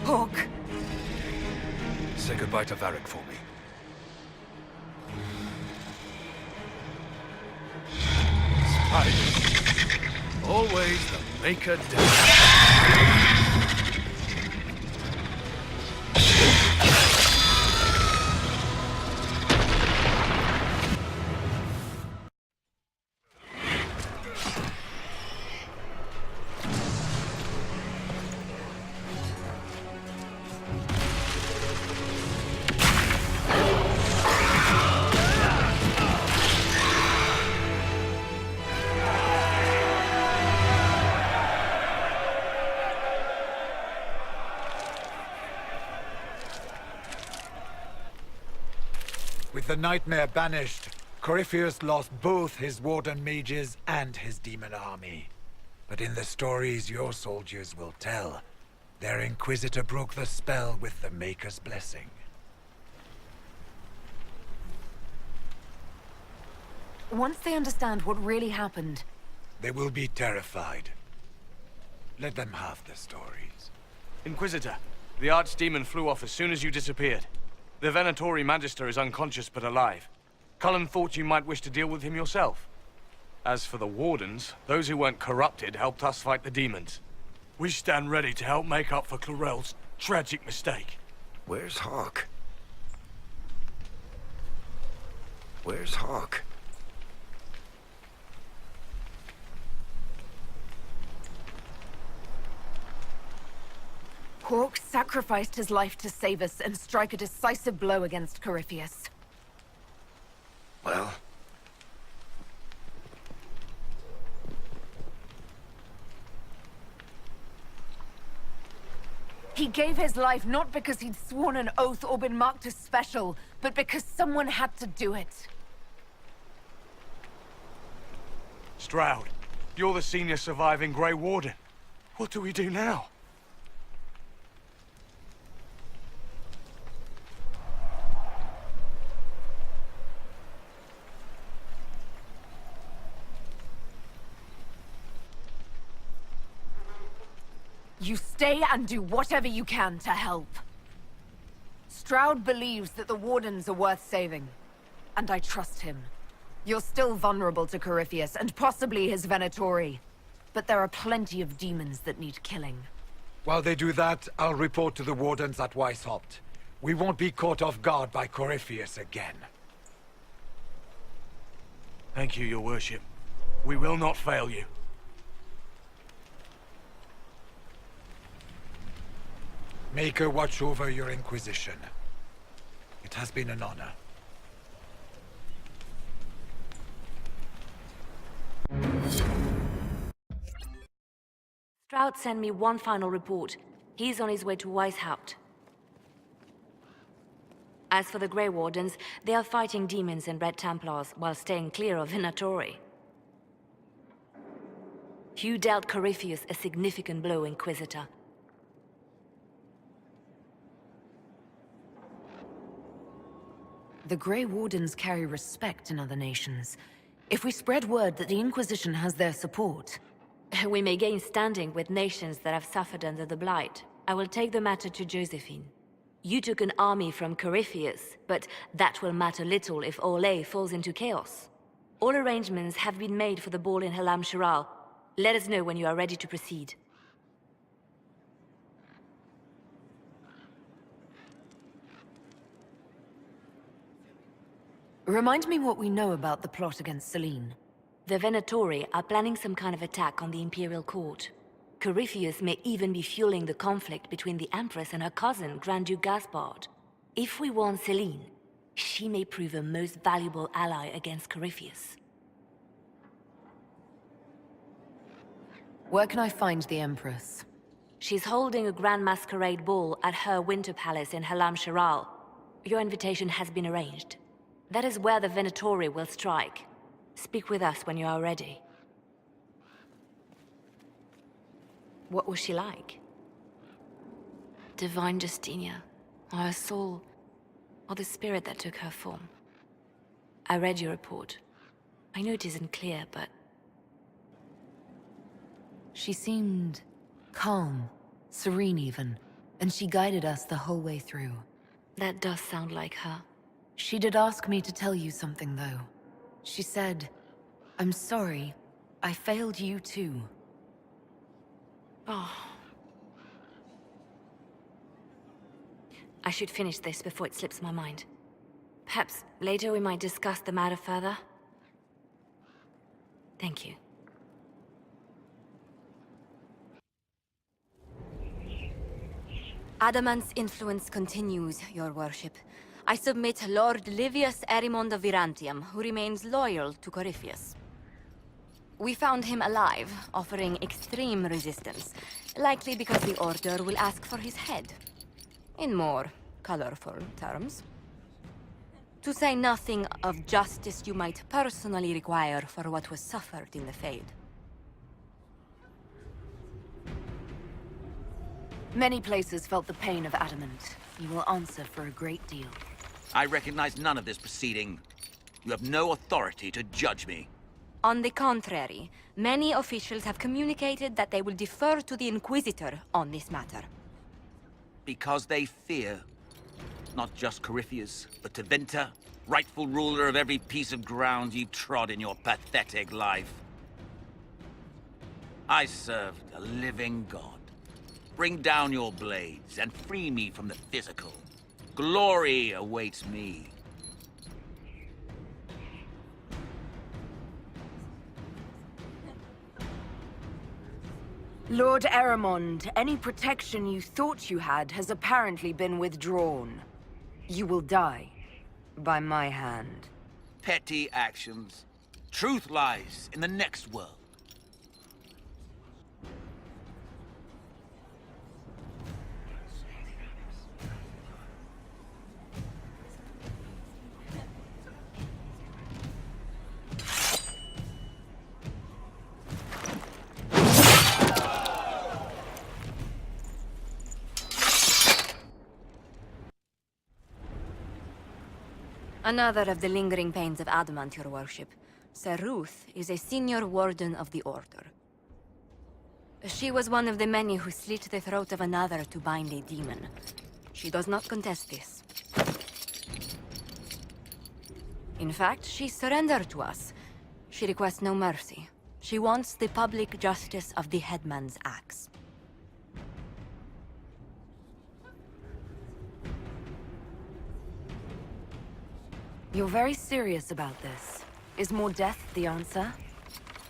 Hawk! Say goodbye to Varric for me. Spider. Always the maker down. With the nightmare banished, Corypheus lost both his warden mages and his demon army. But in the stories your soldiers will tell, their Inquisitor broke the spell with the Maker's blessing. Once they understand what really happened, They will be terrified. Let them have the stories. Inquisitor, the Archdemon flew off as soon as you disappeared. The Venatori Magister is unconscious but alive. Cullen thought you might wish to deal with him yourself. As for the Wardens, those who weren't corrupted helped us fight the demons. We stand ready to help make up for Clorel's tragic mistake. Where's Hawk? Where's Hawk? Hawk sacrificed his life to save us and strike a decisive blow against Corypheus. Well, He gave his life not because he'd sworn an oath or been marked as special, but because someone had to do it. Stroud, you're the senior surviving Grey Warden. What do we do now? You stay and do whatever you can to help. Stroud believes that the Wardens are worth saving, and I trust him. You're still vulnerable to Corypheus, and possibly his Venatori. But there are plenty of demons that need killing. While they do that, I'll report to the Wardens at Weishaupt. We won't be caught off guard by Corypheus again. Thank you, your worship. We will not fail you. Maker watch over your Inquisition. It has been an honor. Stroud sent me one final report. He's on his way to Weishaupt. As for the Grey Wardens, they are fighting demons and Red Templars while staying clear of Venatori. You dealt Corypheus a significant blow, Inquisitor. The Grey Wardens carry respect in other nations. If we spread word that the Inquisition has their support... We may gain standing with nations that have suffered under the Blight. I will take the matter to Josephine. You took an army from Corypheus, but that will matter little if Orlais falls into chaos. All arrangements have been made for the ball in Halam Shiral. Let us know when you are ready to proceed. Remind me what we know about the plot against Selene. The Venatori are planning some kind of attack on the Imperial Court. Corypheus may even be fueling the conflict between the Empress and her cousin, Grand Duke Gaspard. If we warn Selene, she may prove a most valuable ally against Corypheus. Where can I find the Empress? She's holding a grand masquerade ball at her winter palace in Halam Shiral. Your invitation has been arranged. That is where the Venatori will strike. Speak with us when you are ready. What was she like? Divine Justinia, or her soul, or the spirit that took her form. I read your report. I know it isn't clear, but... She seemed calm, serene even. and she guided us the whole way through. That does sound like her. She did ask me to tell you something, though. She said, "I'm sorry, I failed you too." Oh. I should finish this before it slips my mind. Perhaps later we might discuss the matter further. Thank you. Adamant's influence continues, your worship. I submit Lord Livius Erimond of Virantium, who remains loyal to Corypheus. We found him alive, offering extreme resistance, likely because the Order will ask for his head. In more colorful terms. To say nothing of justice you might personally require for what was suffered in the Fade. Many places felt the pain of Adamant. You will answer for a great deal. I recognize none of this proceeding. You have no authority to judge me. On the contrary, many officials have communicated that they will defer to the Inquisitor on this matter. Because they fear. Not just Corypheus, but Tevinter, rightful ruler of every piece of ground you trod in your pathetic life. I served a living god. Bring down your blades and free me from the physical. Glory awaits me. Lord Erimond, any protection you thought you had has apparently been withdrawn. You will die. By my hand. Petty actions. Truth lies in the next world. Another of the lingering pains of Adamant, your worship. Sir Ruth is a senior warden of the Order. She was one of the many who slit the throat of another to bind a demon. She does not contest this. In fact, she surrendered to us. She requests no mercy. She wants the public justice of the headman's axe. You're very serious about this. Is more death the answer?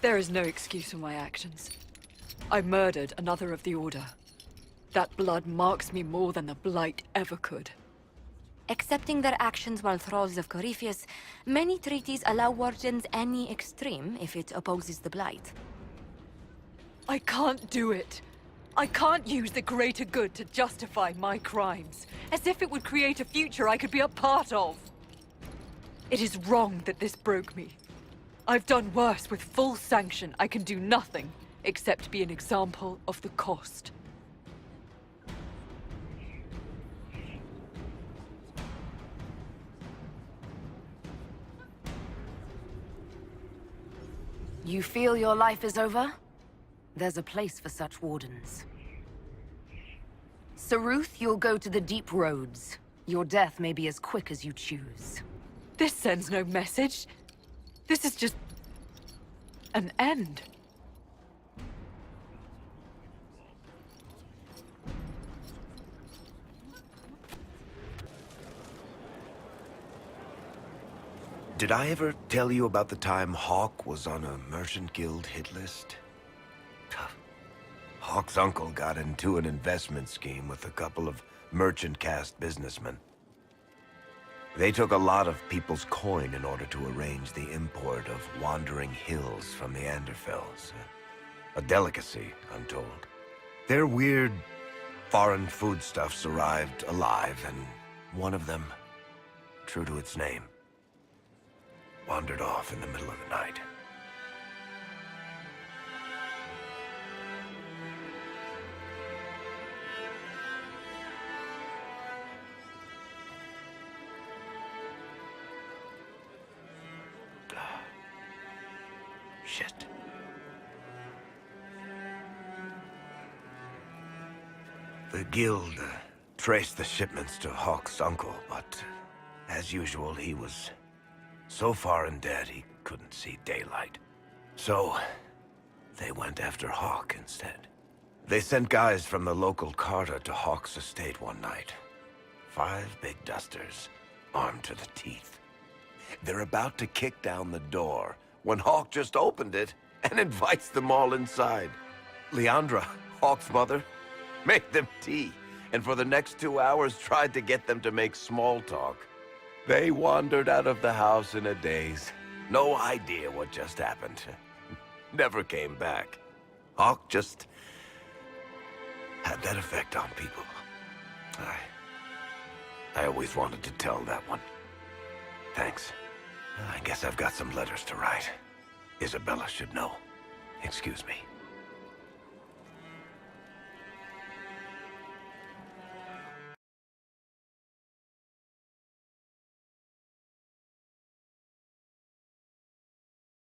There is no excuse for my actions. I murdered another of the Order. That blood marks me more than the Blight ever could. Accepting their actions while thralls of Corypheus, many treaties allow wardens any extreme if it opposes the Blight. I can't do it. I can't use the greater good to justify my crimes, as if it would create a future I could be a part of. It is wrong that this broke me. I've done worse with full sanction. I can do nothing except be an example of the cost. You feel your life is over? There's a place for such wardens. Sir Ruth, you'll go to the deep roads. Your death may be as quick as you choose. This sends no message. This is just an end. Did I ever tell you about the time Hawk was on a Merchant Guild hit list? Hawk's uncle got into an investment scheme with a couple of merchant caste businessmen. They took a lot of people's coin in order to arrange the import of wandering hills from the Anderfells. A delicacy, I'm told. Their weird, foreign foodstuffs arrived alive, and one of them, true to its name, wandered off in the middle of the night. Shit. The guild traced the shipments to Hawk's uncle, but as usual, he was so far in debt he couldn't see daylight. So, they went after Hawk instead. They sent guys from the local carter to Hawk's estate one night. 5 big dusters, armed to the teeth. They're about to kick down the door when Hawk just opened it and invites them all inside. Leandra, Hawk's mother, made them tea, and for the next 2 hours tried to get them to make small talk. They wandered out of the house in a daze. No idea what just happened. Never came back. Hawk just had that effect on people. I always wanted to tell that one. Thanks. I guess I've got some letters to write. Isabella should know. Excuse me.